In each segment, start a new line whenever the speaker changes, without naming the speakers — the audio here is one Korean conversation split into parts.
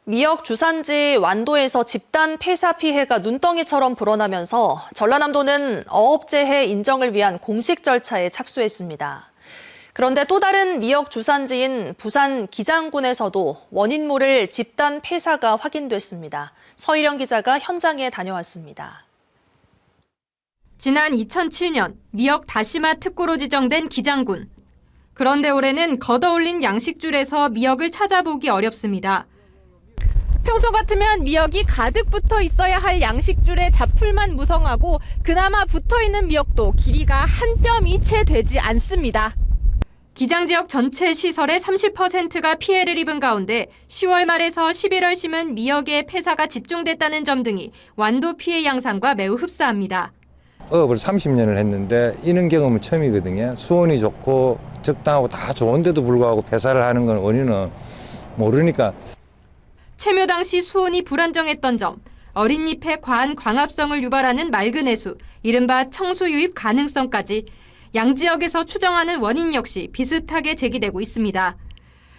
미역 주산지 완도에서 집단 폐사 피해가 눈덩이처럼 불어나면서 전라남도는 어업재해 인정을 위한 공식 절차에 착수했습니다. 그런데 또 다른 미역 주산지인 부산 기장군에서도 원인 모를 집단 폐사가 확인됐습니다. 서희령 기자가 현장에 다녀왔습니다.
지난 2007년 미역 다시마 특구로 지정된 기장군. 그런데 올해는 걷어올린 양식줄에서 미역을 찾아보기 어렵습니다. 평소 같으면 미역이 가득 붙어 있어야 할 양식줄에 잡풀만 무성하고 그나마 붙어있는 미역도 길이가 한 뼘이 채 되지 않습니다. 기장 지역 전체 시설의 30%가 피해를 입은 가운데 10월 말에서 11월 심은 미역의 폐사가 집중됐다는 점 등이 완도 피해 양상과 매우 흡사합니다.
어업을 30년을 했는데 이런 경험은 처음이거든요. 수온이 좋고 적당하고 다 좋은데도 불구하고 폐사를 하는 건 원인은 모르니까.
체묘 당시 수온이 불안정했던 점, 어린 잎의 과한 광합성을 유발하는 맑은 해수, 이른바 청수 유입 가능성까지 양 지역에서 추정하는 원인 역시 비슷하게 제기되고 있습니다.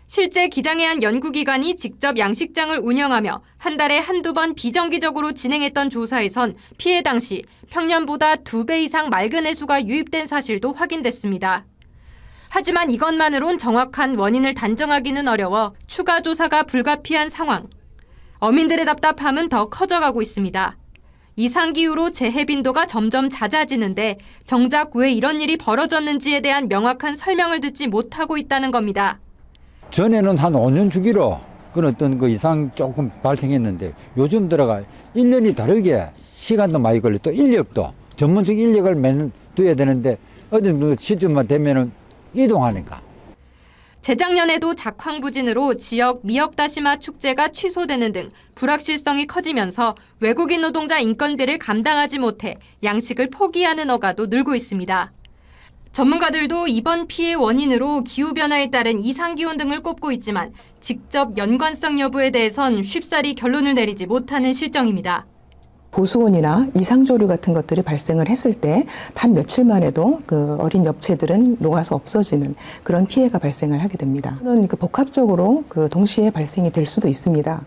실제 기장에 한 연구기관이 직접 양식장을 운영하며 한 달에 한두 번 비정기적으로 진행했던 조사에선 피해 당시 평년보다 2배 이상 맑은 해수가 유입된 사실도 확인됐습니다. 하지만 이것만으론 정확한 원인을 단정하기는 어려워 추가 조사가 불가피한 상황. 어민들의 답답함은 더 커져가고 있습니다. 이상기후로 재해 빈도가 점점 잦아지는데 정작 왜 이런 일이 벌어졌는지에 대한 명확한 설명을 듣지 못하고 있다는 겁니다.
전에는 한 5년 주기로 어떤 이상 조금 발생했는데 요즘 들어가 1년이 다르게 시간도 많이 걸리고 또 인력도 전문적 인력을 맨 둬야 되는데 어느 시점만 되면은 이동하니까.
재작년에도 작황부진으로 지역 미역다시마 축제가 취소되는 등 불확실성이 커지면서 외국인 노동자 인건비를 감당하지 못해 양식을 포기하는 어가도 늘고 있습니다. 전문가들도 이번 피해 원인으로 기후변화에 따른 이상기온 등을 꼽고 있지만 직접 연관성 여부에 대해선 쉽사리 결론을 내리지 못하는 실정입니다.
고수온이나 이상조류 같은 것들이 발생을 했을 때 단 며칠 만에도 그 어린 엽채들은 녹아서 없어지는 그런 피해가 발생을 하게 됩니다. 그러니까 복합적으로 동시에 발생이 될 수도 있습니다.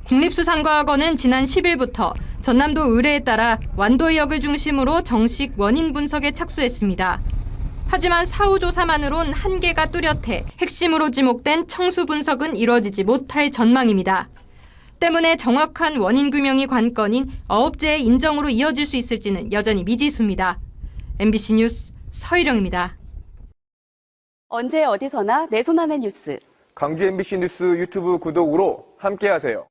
국립수산과학원은 지난 10일부터 전남도 의뢰에 따라 완도역을 중심으로 정식 원인 분석에 착수했습니다. 하지만 사후 조사만으론 한계가 뚜렷해 핵심으로 지목된 청수 분석은 이루어지지 못할 전망입니다. 때문에 정확한 원인 규명이 관건인 어업재해 인정으로 이어질 수 있을지는 여전히 미지수입니다. MBC 뉴스 서희령입니다.
언제 어디서나 내 손 안의 뉴스.
광주 MBC 뉴스 유튜브 구독으로 함께하세요.